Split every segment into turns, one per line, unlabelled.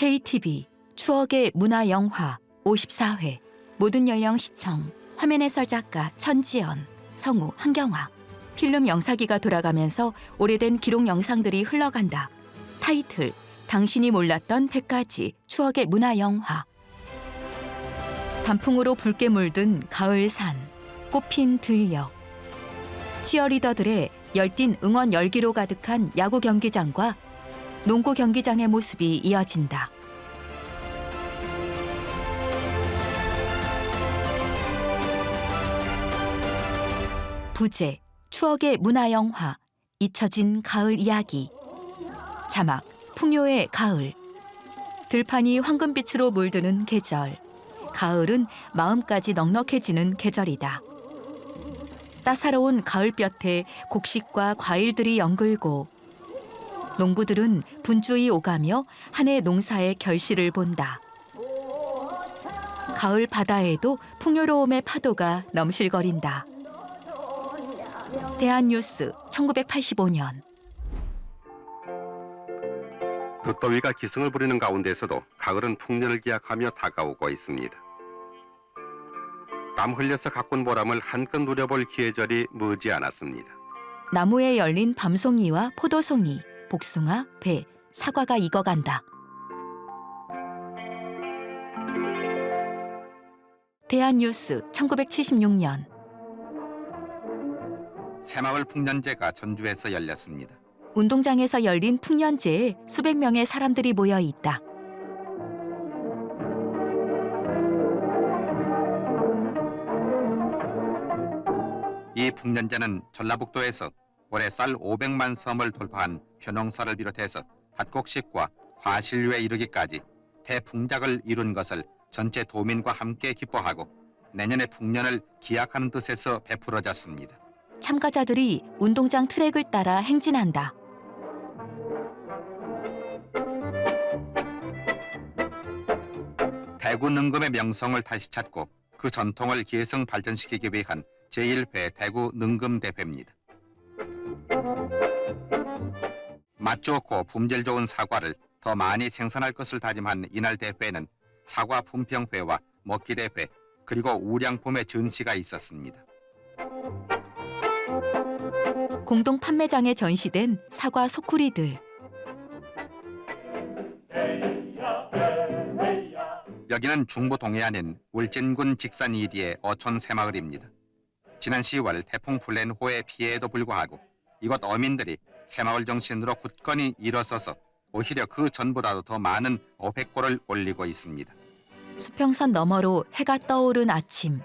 KTV 추억의 문화영화 54회 모든 연령 시청 화면 해설 작가 천지연, 성우 한경화. 필름 영사기가 돌아가면서 오래된 기록 영상들이 흘러간다. 타이틀 당신이 몰랐던 100가지 추억의 문화영화. 단풍으로 붉게 물든 가을산, 꽃핀 들녘. 치어리더들의 열띤 응원 열기로 가득한 야구 경기장과 농구 경기장의 모습이 이어진다. 부제 추억의 문화영화 잊혀진 가을 이야기. 자막 풍요의 가을. 들판이 황금빛으로 물드는 계절. 가을은 마음까지 넉넉해지는 계절이다. 따사로운 가을볕에 곡식과 과일들이 연글고 농부들은 분주히 오가며 한 해 농사의 결실을 본다. 가을 바다에도 풍요로움의 파도가 넘실거린다. 대한뉴스 1985년.
돛더위가 기승을 부리는 가운데서도 가을은 풍년을 기약하며 다가오고 있습니다. 땀 흘려서 가꾼 보람을 한껏 누려볼 계절이 머지 않았습니다.
나무에 열린 밤송이와 포도송이, 복숭아, 배, 사과가 익어간다. 대한뉴스 1976년.
새마을 풍년제가 전주에서 열렸습니다.
운동장에서 열린 풍년제에 수백 명의 사람들이 모여 있다.
이 풍년제는 전라북도에서 올해 쌀 500만 섬을 돌파한 현농사를 비롯해서 밭곡식과 과실류에 이르기까지 대풍작을 이룬 것을 전체 도민과 함께 기뻐하고 내년의 풍년을 기약하는 뜻에서 베풀어졌습니다.
참가자들이 운동장 트랙을 따라 행진한다.
대구 능금의 명성을 다시 찾고 그 전통을 계승 발전시키기 위한 제1회 대구 능금대회입니다. 맛 좋고 품질 좋은 사과를 더 많이 생산할 것을 다짐한 이날 대회에는 사과 품평회와 먹기대회 그리고 우량품의 전시가 있었습니다.
공동 판매장에 전시된 사과 소쿠리들.
여기는 중부 동해안인 울진군 직산 이리의 어촌 새마을입니다. 지난 10월 태풍 플랜호의 피해에도 불구하고 이곳 어민들이 새마을 정신으로 굳건히 일어서서 오히려 그 전보다도 더 많은 어획고를 올리고 있습니다.
수평선 너머로 해가 떠오른 아침.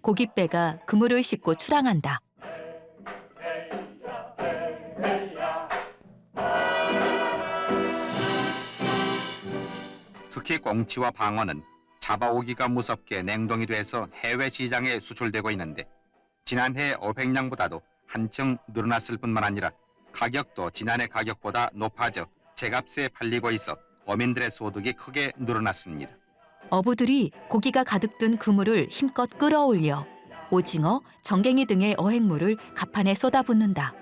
고깃배가 그물을 싣고 출항한다.
특히 꽁치와 방어는 잡아오기가 무섭게 냉동이 돼서 해외 시장에 수출되고 있는데 지난해 어획량보다도 한층 늘어났을 뿐만 아니라 가격도 지난해 가격보다 높아져 제값에 팔리고 있어 어민들의 소득이 크게 늘어났습니다.
어부들이 고기가 가득 든 그물을 힘껏 끌어올려 오징어, 정갱이 등의 어획물을 갑판에 쏟아붓는다.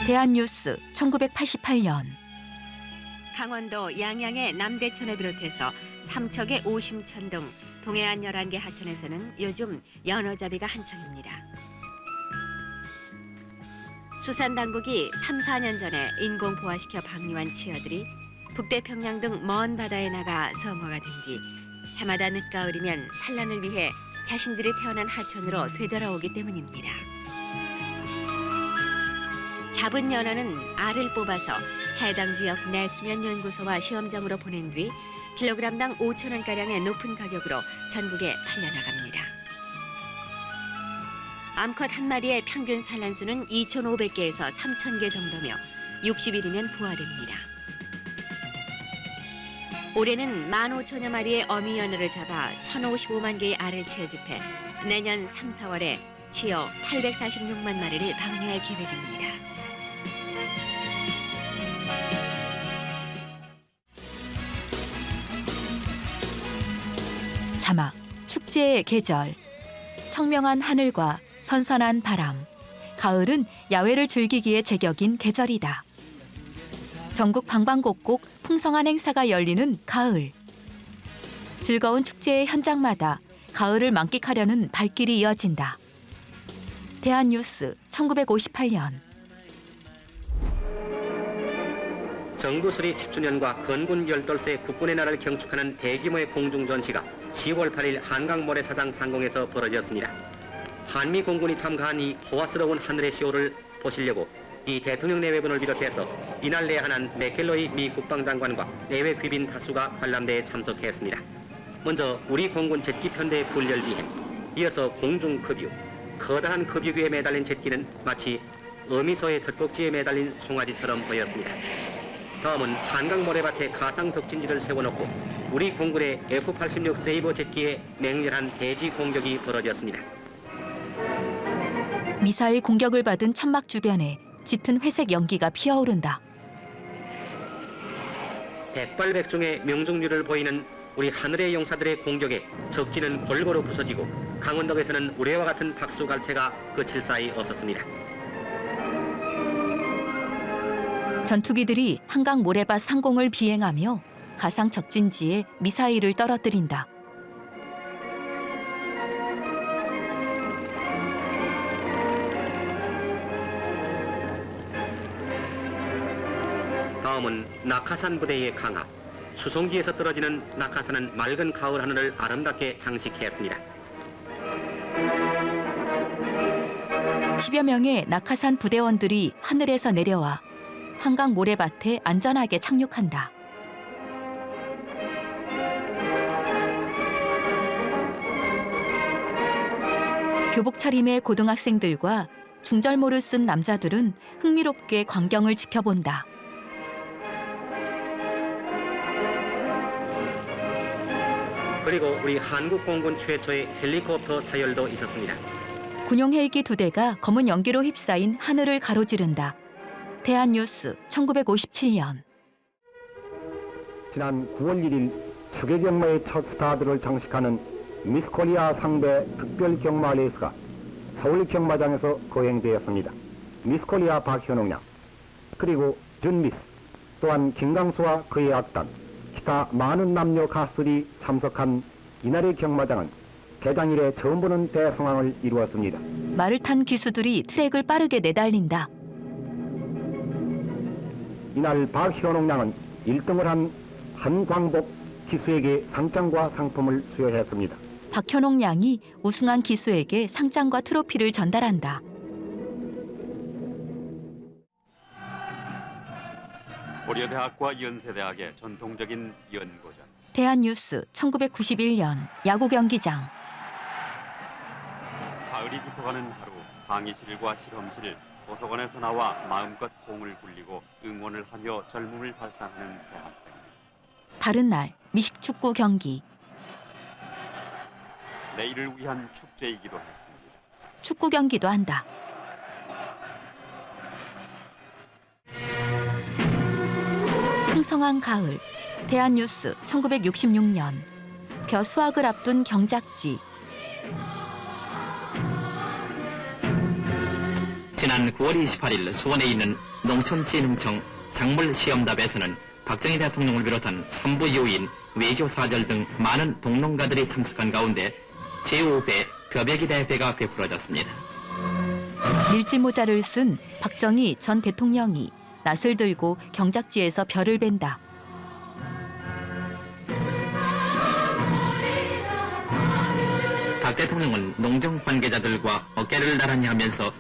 대한뉴스 1988년.
강원도 양양의 남대천을 비롯해서 삼척의 오심천 등 동해안 11개 하천에서는 요즘 연어잡이가 한창입니다. 수산당국이 3, 4년 전에 인공보화시켜 방류한 치어들이 북태평양 등 먼 바다에 나가 성어가 된 뒤 해마다 늦가을이면 산란을 위해 자신들이 태어난 하천으로 되돌아오기 때문입니다. 잡은 연어는 알을 뽑아서 해당 지역 내수면 연구소와 시험장으로 보낸 뒤 킬로그램당 5,000원가량의 높은 가격으로 전국에 팔려나갑니다. 암컷 한 마리의 평균 산란수는 2,500개에서 3,000개 정도며 60일이면 부화됩니다. 올해는 15,000여 마리의 어미 연어를 잡아 1,055만 개의 알을 채집해 내년 3, 4월에 치어 846만 마리를 방류할 계획입니다.
자막 축제의 계절. 청명한 하늘과 선선한 바람. 가을은 야외를 즐기기에 제격인 계절이다. 전국 방방곡곡 풍성한 행사가 열리는 가을. 즐거운 축제의 현장마다 가을을 만끽하려는 발길이 이어진다. 대한뉴스 1958년.
정부 수립 10주년과 건군 열돌세 국군의 날을 경축하는 대규모의 공중전시가 10월 8일 한강모래사장 상공에서 벌어졌습니다. 한미 공군이 참가한 이 호화스러운 하늘의 쇼를 보시려고 이 대통령 내외분을 비롯해서 이날 내한한 맥켈로이 미 국방장관과 내외 귀빈 다수가 관람대에 참석했습니다. 먼저 우리 공군 제트기 편대의 분열 비행, 이어서 공중급유, 커다란 급유기에 매달린 제트기는 마치 어미소의 젖꼭지에 매달린 송아지처럼 보였습니다. 다음은 한강 모래밭에 가상 적진지를 세워놓고 우리 공군의 F-86 세이버 제트기에 맹렬한 대지 공격이 벌어졌습니다.
미사일 공격을 받은 천막 주변에 짙은 회색 연기가 피어오른다.
백발백중의 명중률을 보이는 우리 하늘의 용사들의 공격에 적지는 골고루 부서지고 강원도에서는 우레와 같은 박수갈채가 그칠 사이 없었습니다.
전투기들이 한강 모래밭 상공을 비행하며 가상 적진지에 미사일을 떨어뜨린다.
다음은 낙하산 부대의 강화. 수송기에서 떨어지는 낙하산은 맑은 가을 하늘을 아름답게 장식했습니다.
10여 명의 낙하산 부대원들이 하늘에서 내려와 한강 모래밭에 안전하게 착륙한다. 교복 차림의 고등학생들과 중절모를 쓴 남자들은 흥미롭게 광경을 지켜본다.
그리고 우리 한국 공군 최초의 헬리콥터 사열도 있었습니다.
군용 헬기 2대가 검은 연기로 휩싸인 하늘을 가로지른다. 대한뉴스 1957년.
지난 9월 1일 추계경마의 첫 스타들을 장식하는 미스코리아 상대 특별 경마 레이스가 서울 경마장에서 거행되었습니다. 미스코리아 박현웅 양, 그리고 준미스, 또한 김강수와 그의 악단, 기타 많은 남녀 가수들이 참석한 이날의 경마장은 개장 이래 처음 보는 대성황을 이루었습니다.
말을 탄 기수들이 트랙을 빠르게 내달린다.
이날 박현웅 양은 1등을 한 한광복 기수에게 상장과 상품을 수여했습니다.
박현옥 양이 우승한 기수에게 상장과 트로피를 전달한다.
고려대학과 연세대학의 전통적인 연고전.
대한뉴스 1991년 야구 경기장.
가을이 깊어가는 하루, 강의실과 실험실, 도서관에서 나와 마음껏 공을 굴리고 응원을 하며 젊음을 발산하는 대학생.
다른 날 미식축구 경기.
내일을 위한 축제이기도 했습니다.
축구 경기도 한다. 풍성한 가을. 대한뉴스 1966년. 벼수학을 앞둔 경작지.
지난 9월 28일 수원에 있는 농촌진흥청 작물시험답에서는 박정희 대통령을 비롯한 산부 요인, 외교사절 등 많은 동농가들이 참석한 가운데 제5회 벼베기 대회가 베풀어졌습니다.
밀짚 모자를 쓴 박정희 전 대통령이 낫을 들고 경작지에서 벼를 벤다.
박 대통령은 농정 관계자들과 어깨를 나란히 하면서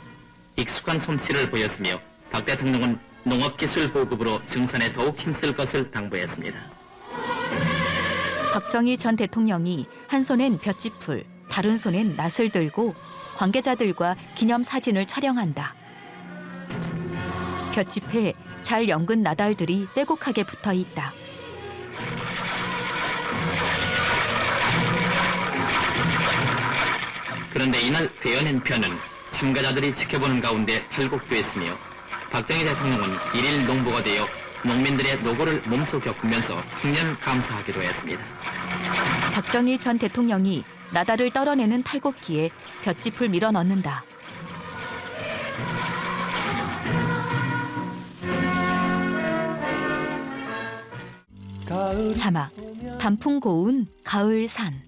익숙한 솜씨를 보였으며 박 대통령은 농업기술 보급으로 증산에 더욱 힘쓸 것을 당부했습니다.
박정희 전 대통령이 한 손엔 볏짚을, 다른 손엔 낫을 들고 관계자들과 기념사진을 촬영한다. 볏짚에 잘 연근 나달들이 빼곡하게 붙어 있다.
그런데 이날 베어낸 편은 참가자들이 지켜보는 가운데 탈곡됐으며 박정희 대통령은 일일 농부가 되어 농민들의 노고를 몸소 겪으면서 흉년 감사하기도 했습니다.
박정희 전 대통령이 나달을 떨어내는 탈곡기에 볏짚을 밀어 넣는다. 자막 단풍 고운 가을산.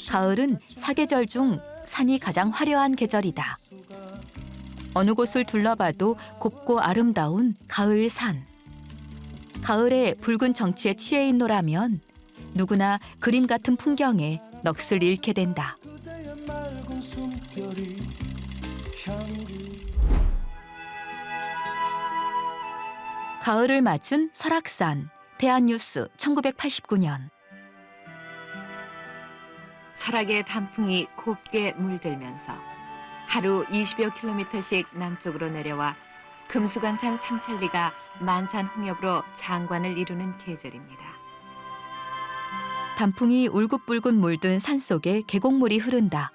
가을은 사계절 중 산이 가장 화려한 계절이다. 어느 곳을 둘러봐도 곱고 아름다운 가을산. 가을에 붉은 정취에 취해 있노라면 누구나 그림 같은 풍경에 넋을 잃게 된다. 가을을 맞춘 설악산. 대한뉴스 1989년.
설악의 단풍이 곱게 물들면서 하루 20여 킬로미터씩 남쪽으로 내려와 금수강산 삼천리가 만산홍엽으로 장관을 이루는 계절입니다.
단풍이 울긋불긋 물든 산속에 계곡물이 흐른다.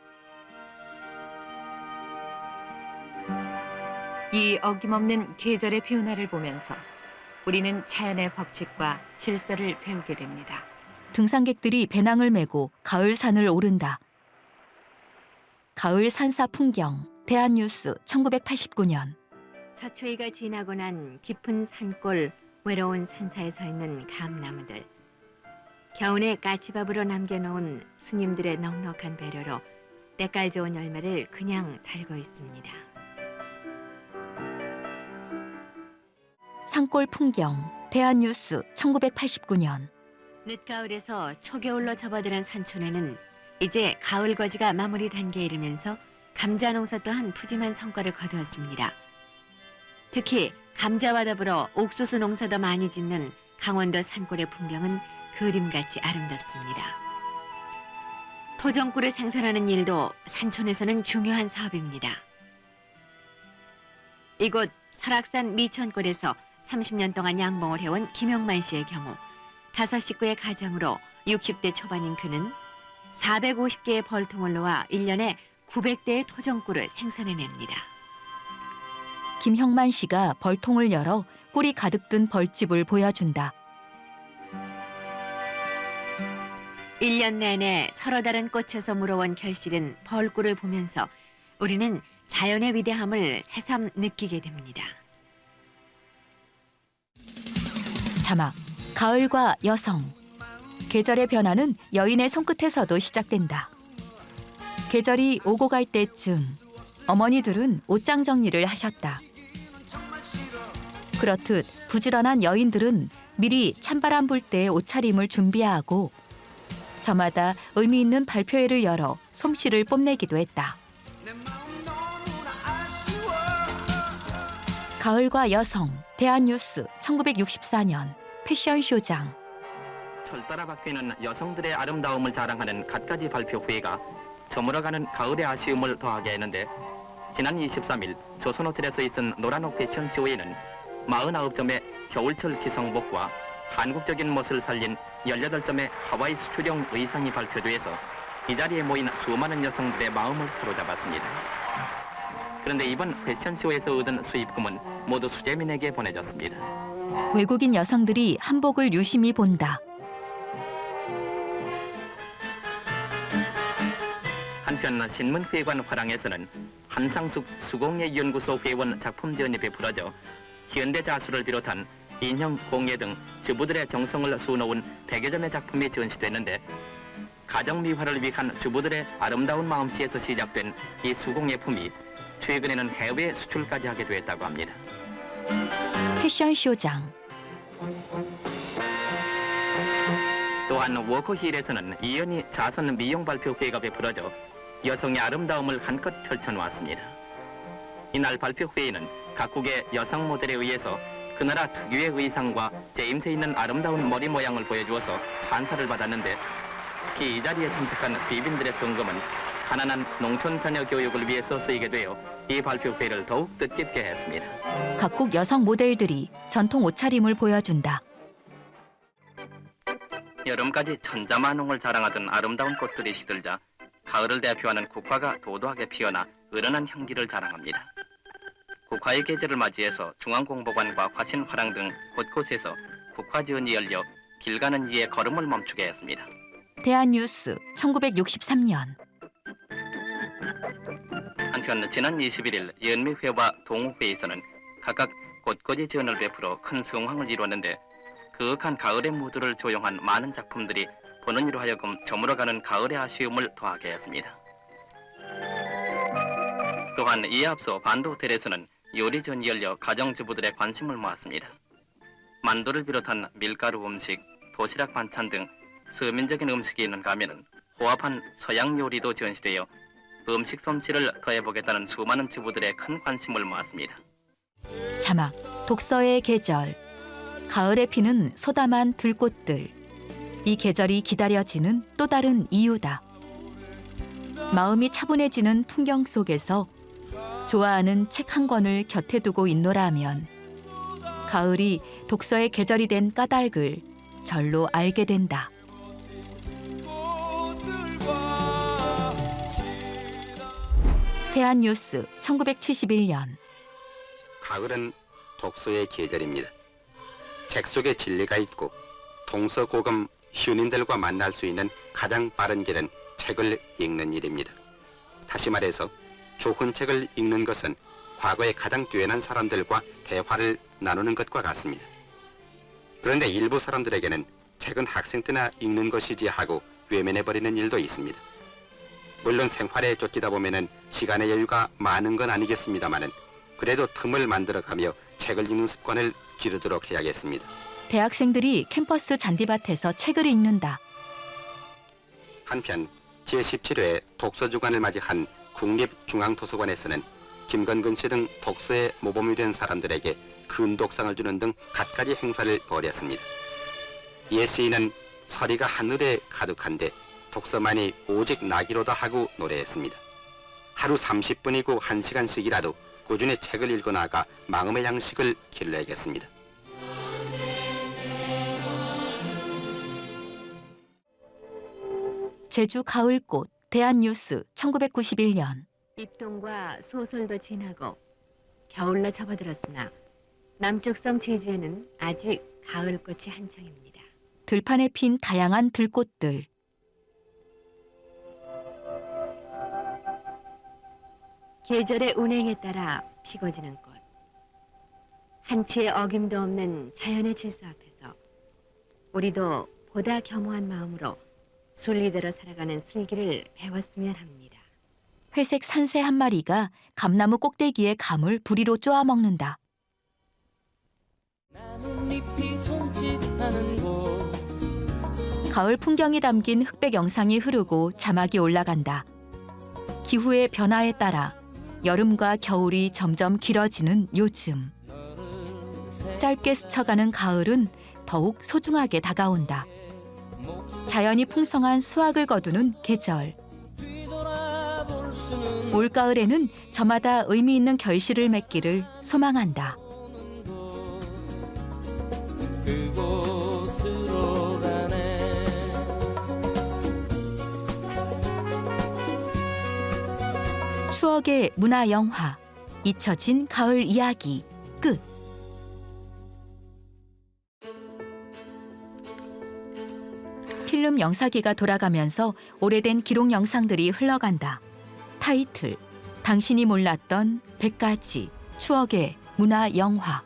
이 어김없는 계절의 변화를 보면서 우리는 자연의 법칙과 질서를 배우게 됩니다.
등산객들이 배낭을 메고 가을산을 오른다. 가을 산사 풍경. 대한뉴스 1989년.
서추위가 지나고 난 깊은 산골 외로운 산사에 서 있는 감나무들. 겨우내 까치밥으로 남겨놓은 스님들의 넉넉한 배려로 때깔 좋은 열매를 그냥 달고 있습니다.
산골 풍경. 대한뉴스 1989년.
늦가을에서 초겨울로 접어드는 산촌에는 이제 가을 거지가 마무리 단계에 이르면서 감자 농사 또한 푸짐한 성과를 거두었습니다. 특히 감자와 더불어 옥수수 농사도 많이 짓는 강원도 산골의 풍경은 그림같이 아름답습니다. 토종꿀을 생산하는 일도 산촌에서는 중요한 사업입니다. 이곳 설악산 미천골에서 30년 동안 양봉을 해온 김용만 씨의 경우 5식구의 가정으로 60대 초반인 그는 450개의 벌통을 놓아 1년에 900대의 토종꿀을 생산해냅니다.
김형만 씨가 벌통을 열어 꿀이 가득 든 벌집을 보여준다.
1년 내내 서로 다른 꽃에서 물어온 결실은 벌꿀을 보면서 우리는 자연의 위대함을 새삼 느끼게 됩니다.
자막 가을과 여성. 계절의 변화는 여인의 손끝에서도 시작된다. 계절이 오고 갈 때쯤 어머니들은 옷장 정리를 하셨다. 그렇듯 부지런한 여인들은 미리 찬바람 불 때 옷차림을 준비하고 저마다 의미 있는 발표회를 열어 솜씨를 뽐내기도 했다. 가을과 여성. 대한뉴스 1964년. 패션쇼장.
철따라 바뀌는 여성들의 아름다움을 자랑하는 갖가지 발표회가 저물어가는 가을의 아쉬움을 더하게 했는데 지난 23일 조선호텔에서 있은 노란옥 패션쇼에는 49점의 겨울철 기성복과 한국적인 멋을 살린 18점의 하와이 수출용 의상이 발표돼서 이 자리에 모인 수많은 여성들의 마음을 사로잡았습니다. 그런데 이번 패션쇼에서 얻은 수입금은 모두 수재민에게 보내졌습니다.
외국인 여성들이 한복을 유심히 본다.
한편 신문회관 화랑에서는 한상숙 수공예연구소 회원 작품 전이 베풀어져 현대자수를 비롯한 인형, 공예 등 주부들의 정성을 수놓은 100여 점의 작품이 전시됐는데 가정미화를 위한 주부들의 아름다운 마음씨에서 시작된 이 수공예품이 최근에는 해외 수출까지 하게 됐다고 합니다.
패션쇼장.
또한 워커힐에서는 이연희 자선 미용 발표회가 베풀어져 여성의 아름다움을 한껏 펼쳐놓았습니다. 이날 발표회에는 각국의 여성 모델에 의해서 그 나라 특유의 의상과 제임새 있는 아름다운 머리 모양을 보여주어서 찬사를 받았는데 특히 이 자리에 참석한 비빈들의 성금은 가난한 농촌 자녀 교육을 위해서 쓰이게 되어 이 발표회를 더욱 뜻깊게 했습니다.
각국 여성 모델들이 전통 옷차림을 보여준다.
여름까지 천자만홍을 자랑하던 아름다운 꽃들이 시들자 가을을 대표하는 국화가 도도하게 피어나 은은한 향기를 자랑합니다. 국화의 계절을 맞이해서 중앙공보관과 화신화랑 등 곳곳에서 국화지원이 열려 길 가는 이의 걸음을 멈추게 했습니다.
대한뉴스 1963년.
한편 지난 21일 연미회와 동호회에서는 각각 곳곳이 지원을 베풀어 큰 성황을 이루었는데 그윽한 가을의 무드를 조용한 많은 작품들이 보는 이로 하여금 저물어가는 가을의 아쉬움을 더하게 했습니다. 또한 이에 앞서 반도 호텔에서는 요리전이 열려 가정주부들의 관심을 모았습니다. 만두를 비롯한 밀가루 음식, 도시락 반찬 등 서민적인 음식이 있는 가면은 호합한 서양 요리도 전시되어 음식 솜씨를 더해보겠다는 수많은 주부들의 큰 관심을 모았습니다.
자막, 독서의 계절. 가을에 피는 소담한 들꽃들. 이 계절이 기다려지는 또 다른 이유다. 마음이 차분해지는 풍경 속에서 좋아하는 책 한 권을 곁에 두고 있노라면 가을이 독서의 계절이 된 까닭을 절로 알게 된다. 대한뉴스 1971년.
가을은 독서의 계절입니다. 책 속에 진리가 있고 동서고금 휴민들과 만날 수 있는 가장 빠른 길은 책을 읽는 일입니다. 다시 말해서 좋은 책을 읽는 것은 과거의 가장 뛰어난 사람들과 대화를 나누는 것과 같습니다. 그런데 일부 사람들에게는 책은 학생 때나 읽는 것이지 하고 외면해버리는 일도 있습니다. 물론 생활에 쫓기다 보면은 시간의 여유가 많은 건 아니겠습니다만은 그래도 틈을 만들어가며 책을 읽는 습관을 기르도록 해야겠습니다.
대학생들이 캠퍼스 잔디밭에서 책을 읽는다.
한편 제17회 독서주간을 맞이한 국립중앙도서관에서는 김건근 씨 등 독서에 모범이 된 사람들에게 금독상을 주는 등 갖가지 행사를 벌였습니다. 예 시인은 서리가 하늘에 가득한데 독서만이 오직 낙이로다 하고 노래했습니다. 하루 30분이고 1시간씩이라도 꾸준히 책을 읽어나가 마음의 양식을 길러야겠습니다.
제주 가을꽃. 대한뉴스 1991년.
입동과 소설도 지나고 겨울로 접어들었으나 남쪽 섬 제주에는 아직 가을꽃이 한창입니다.
들판에 핀 다양한 들꽃들.
계절의 운행에 따라 피고 지는 꽃. 한치의 어김도 없는 자연의 질서 앞에서 우리도 보다 겸허한 마음으로 순리대로 살아가는 슬기를 배웠으면 합니다.
회색 산새 한 마리가 감나무 꼭대기에 감을 부리로 쪼아 먹는다. 가을 풍경이 담긴 흑백 영상이 흐르고 자막이 올라간다. 기후의 변화에 따라 여름과 겨울이 점점 길어지는 요즘. 짧게 스쳐가는 가을은 더욱 소중하게 다가온다. 자연이 풍성한 수확을 거두는 계절. 올가을에는 저마다 의미 있는 결실을 맺기를 소망한다. 추억의 문화 영화 잊혀진 가을 이야기 끝. 필름 영사기가 돌아가면서 오래된 기록 영상들이 흘러간다. 타이틀 당신이 몰랐던 100가지 추억의 문화 영화.